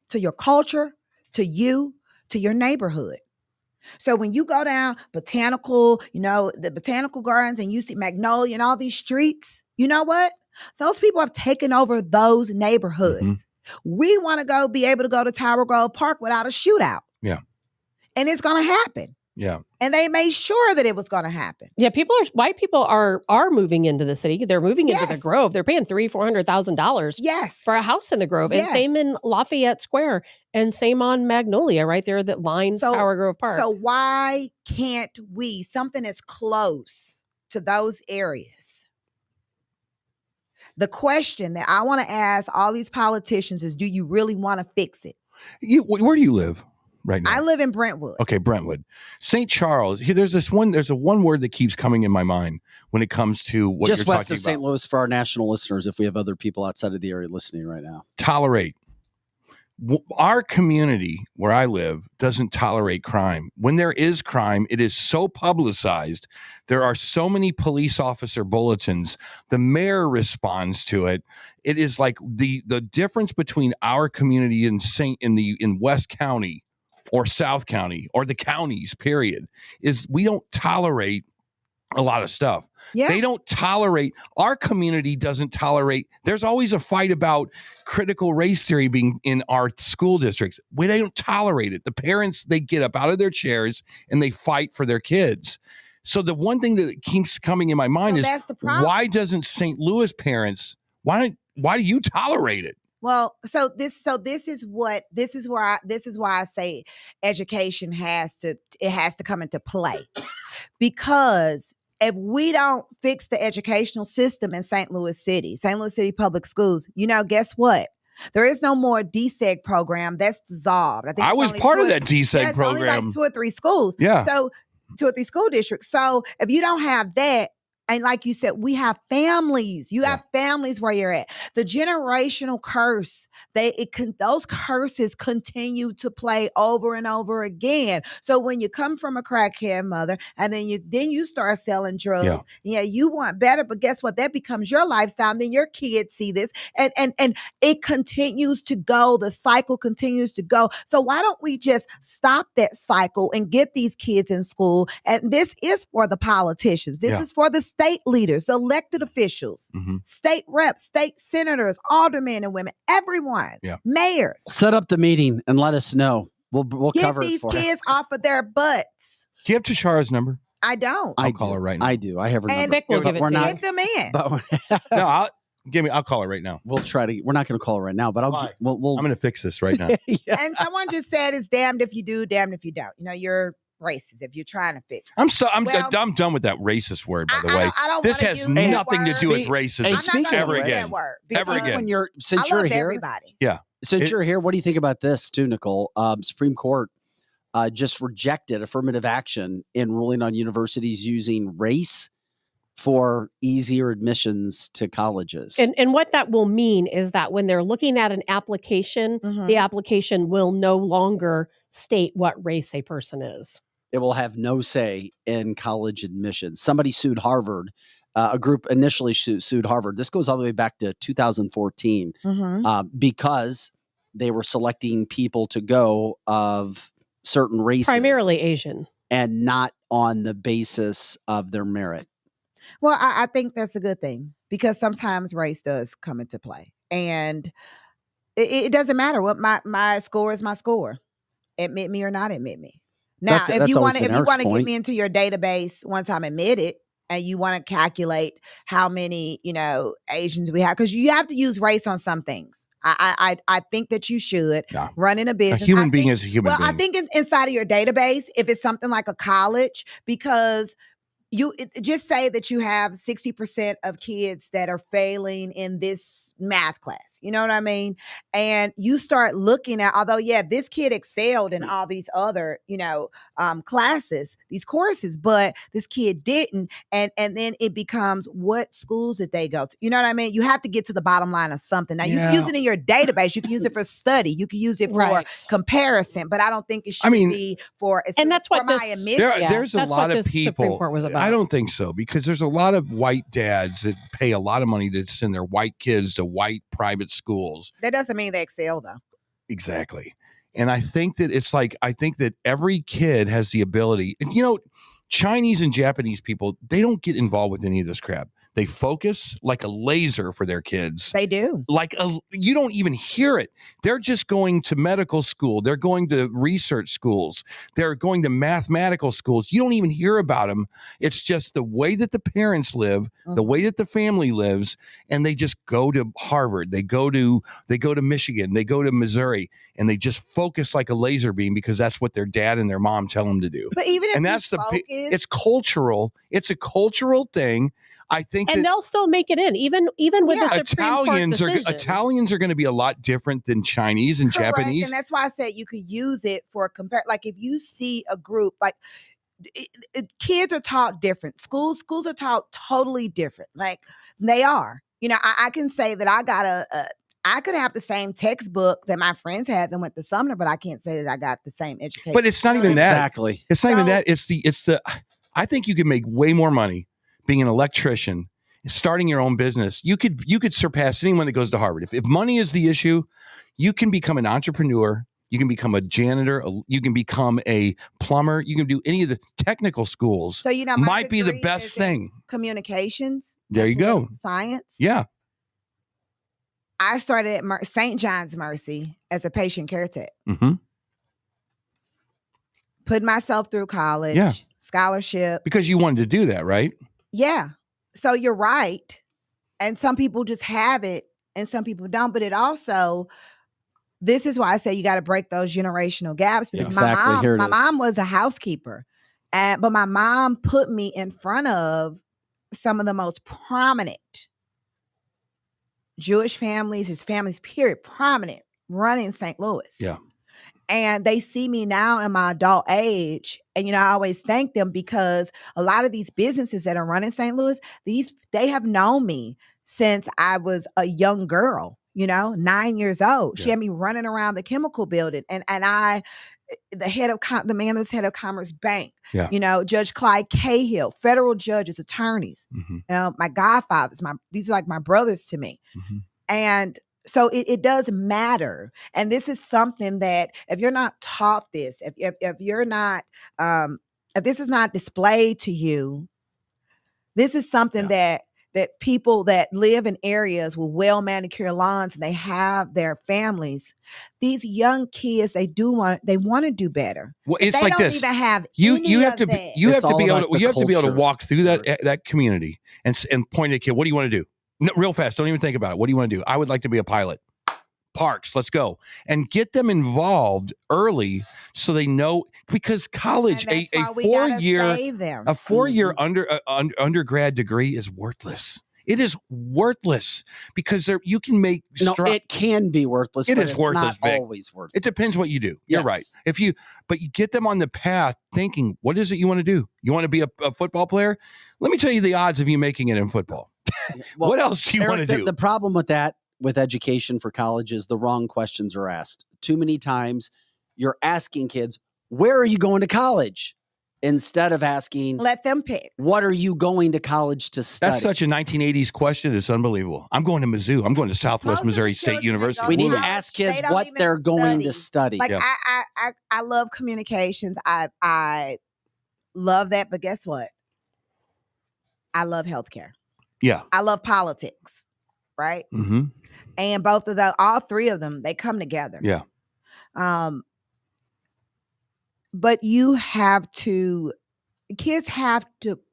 to your culture, to you, to your neighborhood. So when you go down Botanical, the Botanical Gardens, and you see Magnolia and all these streets, you know what? Those people have taken over those neighborhoods. Mm-hmm. We want to be able to go to Tower Grove Park without a shootout. Yeah. And it's going to happen. Yeah. And they made sure that it was going to happen. Yeah, white people are moving into the city. They're moving into the Grove. They're paying $300,000-$400,000 for a house in the Grove. And same in Lafayette Square, and same on Magnolia right there that lines Tower Grove Park. So why can't we, something as close to those areas? The question that I want to ask all these politicians is, do you really want to fix it? Where do you live right now? I live in Brentwood. Okay, Brentwood. St. Charles, there's a one word that keeps coming in my mind when it comes to what just you're west talking of St. Louis for our national listeners, if we have other people outside of the area listening right now. Tolerate. Our community where I live doesn't tolerate crime. When there is crime, it is so publicized. There are so many police officer bulletins. The mayor responds to it. It is like the difference between our community in West County or South County or the counties, period, is we don't tolerate a lot of stuff. Yeah. They don't tolerate, our community doesn't tolerate. There's always a fight about critical race theory being in our school districts. They don't tolerate it. The parents, they get up out of their chairs and they fight for their kids. So the one thing that keeps coming in my mind is, why doesn't St. Louis parents, why do you tolerate it? Well, this is why I say education has to come into play, because if we don't fix the educational system in St. Louis City Public Schools, guess what? There is no more DSEG program. That's dissolved. I was part of that DSEG program. Only like 2 or 3 schools. Yeah. So 2 or 3 school districts. So if you don't have that, and like you said, we have families. You have families where you're at. The generational curse, those curses continue to play over and over again. So when you come from a crackhead mother, and then you start selling drugs, you want better, but guess what? That becomes your lifestyle. And then your kids see this, and it continues to go. The cycle continues to go. So why don't we just stop that cycle and get these kids in school? And this is for the politicians. This is for the state leaders, the elected officials, state reps, state senators, aldermen and women, everyone, mayors. Set up the meeting and let us know. We'll cover it for Get these kids off of their butts. Do you have Tashara's number? I don't. I'll call her right now. I do. I have her number. Vic will give it to you. Get them in. No, I'll call her right now. We're not going to call her right now, but I'm going to fix this right now. And someone just said, it's damned if you do, damned if you don't. You're racist if you're trying to fix it. I'm done with that racist word, by the way. This has nothing to do with racism ever again. Ever again. Since you're here, everybody. Yeah. Since you're here, what do you think about this too, Nicole? Supreme Court just rejected affirmative action in ruling on universities using race for easier admissions to colleges. And what that will mean is that when they're looking at an application, the application will no longer state what race a person is. It will have no say in college admissions. Somebody sued Harvard. A group initially sued Harvard. This goes all the way back to 2014 because they were selecting people to go of certain races. Primarily Asian. And not on the basis of their merit. Well, I think that's a good thing, because sometimes race does come into play. And it doesn't matter what my score is my score. Admit me or not admit me. Now, if you want to get me into your database once I'm admitted, and you want to calculate how many, Asians we have, because you have to use race on some things. I think that you should run in a business. A human being is a human being. I think inside of your database, if it's something like a college, because just say that you have 60% of kids that are failing in this math class. You know what I mean? And you start looking at, although, this kid excelled in all these other, classes, these courses, but this kid didn't. And then it becomes, what schools did they go to? You know what I mean? You have to get to the bottom line of something. Now, you can use it in your database. You can use it for study. You can use it for comparison, but I don't think it should be for, and that's what my admission. There's a lot of people. I don't think so, because there's a lot of white dads that pay a lot of money to send their white kids to white private schools. That doesn't mean they excel, though. Exactly. And I think that I think that every kid has the ability, and Chinese and Japanese people, they don't get involved with any of this crap. They focus like a laser for their kids. They do. You don't even hear it. They're just going to medical school. They're going to research schools. They're going to mathematical schools. You don't even hear about them. It's just the way that the parents live, the way that the family lives, and they just go to Harvard. They go to Michigan. They go to Missouri, and they just focus like a laser beam because that's what their dad and their mom tell them to do. But even if it's cultural. It's a cultural thing. I think, and they'll still make it in, even with the Supreme Court decision. Italians are going to be a lot different than Chinese and Correct. Japanese, and that's why I said you could use it for compare. Like if you see a group, like kids are taught different. Schools are taught totally different. Like they are. I can say that I got I could have the same textbook that my friends had that went to Sumner, but I can't say that I got the same education. But it's not even that. Exactly. It's not even that. It's the. I think you can make way more money being an electrician, starting your own business. You could surpass anyone that goes to Harvard. If money is the issue, you can become an entrepreneur. You can become a janitor. You can become a plumber. You can do any of the technical schools. So my might be the best thing. Communications. There you go. Science. Yeah. I started at St. John's Mercy as a patient care tech. Mm-hmm. Put myself through college. Yeah. Scholarship. Because you wanted to do that, right? Yeah. So you're right. And some people just have it and some people don't. But this is why I say you got to break those generational gaps, because my mom was a housekeeper. But my mom put me in front of some of the most prominent Jewish families, his families, period, prominent, running St. Louis. Yeah. And they see me now in my adult age. And, I always thank them because a lot of these businesses that are running St. Louis, they have known me since I was a young girl, 9 years old. Yeah. She had me running around the chemical building. And the man was head of Commerce Bank, Judge Clyde Cahill, federal judges, attorneys, my godfathers, these are like my brothers to me. Mm-hmm. And so it does matter. And this is something that if you're not taught this, if you're not, if this is not displayed to you, this is something that people that live in areas with well manicured lawns and they have their families, these young kids, they want to do better. Well, it's like this. Even have you have to be able to walk through that community and point at a kid. What do you want to do? No, real fast. Don't even think about it. What do you want to do? I would like to be a pilot. Parks, let's go. And get them involved early so they know, because college, a 4-year undergrad degree is worthless. It is worthless because you can make. It can be worthless. It is worthless. Not always worthless. It depends what you do. Yes. You're right. But you get them on the path thinking, what is it you want to do? You want to be a football player? Let me tell you the odds of you making it in football. Well, what else do you want to do? The problem with that, with education for college, is the wrong questions are asked. Too many times you're asking kids, where are you going to college? Instead of asking, let them pick. What are you going to college to study? That's such a 1980s question. It's unbelievable. I'm going to Mizzou. I'm going to Southwest Missouri State University. We need to ask kids what they're going to study. Like I love communications. I love that. But guess what? I love healthcare. Yeah. I love politics. Right. Mm-hmm. And all three of them, they come together. Yeah. But kids have to,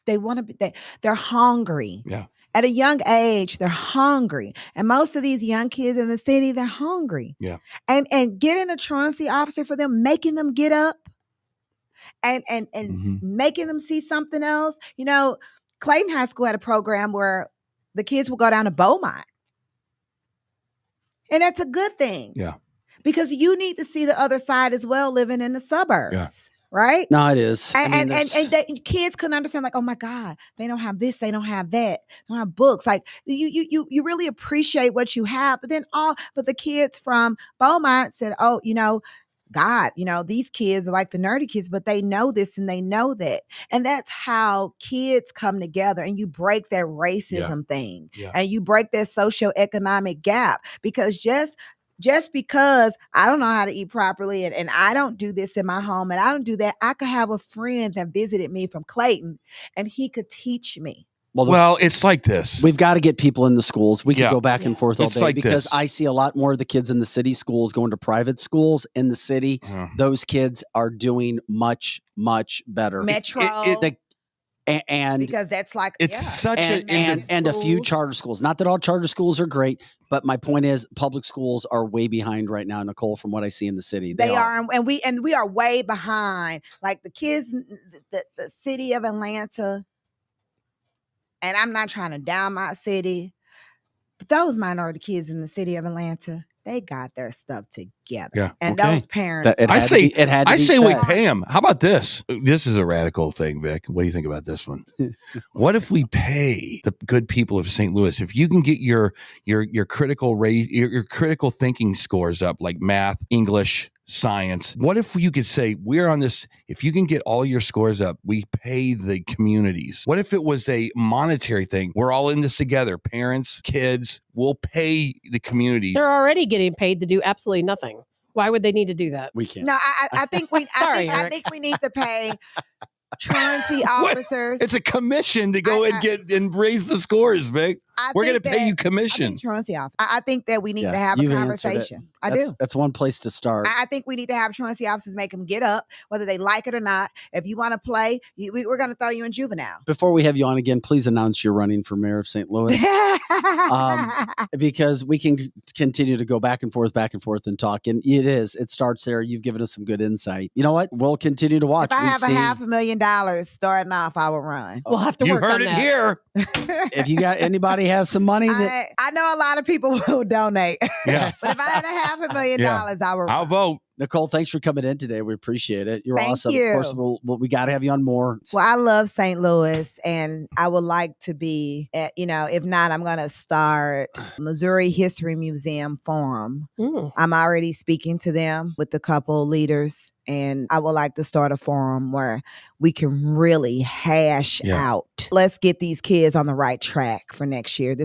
they want to be, they're hungry. Yeah. At a young age, they're hungry. And most of these young kids in the city, they're hungry. Yeah. And getting a truancy officer for them, making them get up and making them see something else. Clayton High School had a program where the kids would go down to Beaumont. And that's a good thing. Yeah. Because you need to see the other side as well, living in the suburbs. Yeah. Right? No, it is. And kids couldn't understand, like, oh my God, they don't have this, they don't have that, they don't have books. Like you really appreciate what you have. But the kids from Beaumont said, oh, God, these kids are like the nerdy kids, but they know this and they know that. And that's how kids come together, and you break that racism thing. Yeah. And you break that socioeconomic gap, because just just because I don't know how to eat properly and I don't do this in my home and I don't do that, I could have a friend that visited me from Clayton and he could teach me. Well, it's like this. We've got to get people in the schools. We could Yeah. go back and forth all It's day like because this. I see a lot more of the kids in the city schools going to private schools in the city. Those kids are doing much, much better. Metro. And because that's like it's such and a few charter schools. Not that all charter schools are great, but my point is public schools are way behind right now, Nicole, from what I see in the city. They are, and we are way behind. Like the kids, the city of Atlanta. And I'm not trying to down my city, but those minority kids in the city of Atlanta, they got their stuff together. Yeah. And those parents. I say we pay them. How about this? This is a radical thing, Vic. What do you think about this one? What if we pay the good people of St. Louis? If you can get your critical thinking scores up, like math, English, science. What if you could say, we're on this, if you can get all your scores up, we pay the communities. What if it was a monetary thing? We're all in this together. Parents, kids, we'll pay the communities. They're already getting paid to do absolutely nothing. Why would they need to do that? We can't. No, I think we I think we need to pay truancy officers. It's a commission to go and raise the scores, Vic. We're going to pay you commission. I think that we need to have a conversation. I do. That's one place to start. I think we need to have truancy officers make them get up, whether they like it or not. If you want to play, we're going to throw you in juvenile. Before we have you on again, please announce you're running for mayor of St. Louis. Because we can continue to go back and forth and talk. And it starts there. You've given us some good insight. You know what? We'll continue to watch. If I have $500,000 starting off, I will run. We'll have to work on that. You heard it here. If you got anybody has some money that I know a lot of people will donate. Yeah. But if I had $500,000, I would. I'll vote. Nicole, thanks for coming in today. We appreciate it. You're Thank awesome. you. Of course, we got to have you on more. Well, I love St. Louis, and I would like to be at, if not, I'm going to start Missouri History Museum Forum. I'm already speaking to them with a couple leaders, and I would like to start a forum where we can really hash out. Let's get these kids on the right track for next year.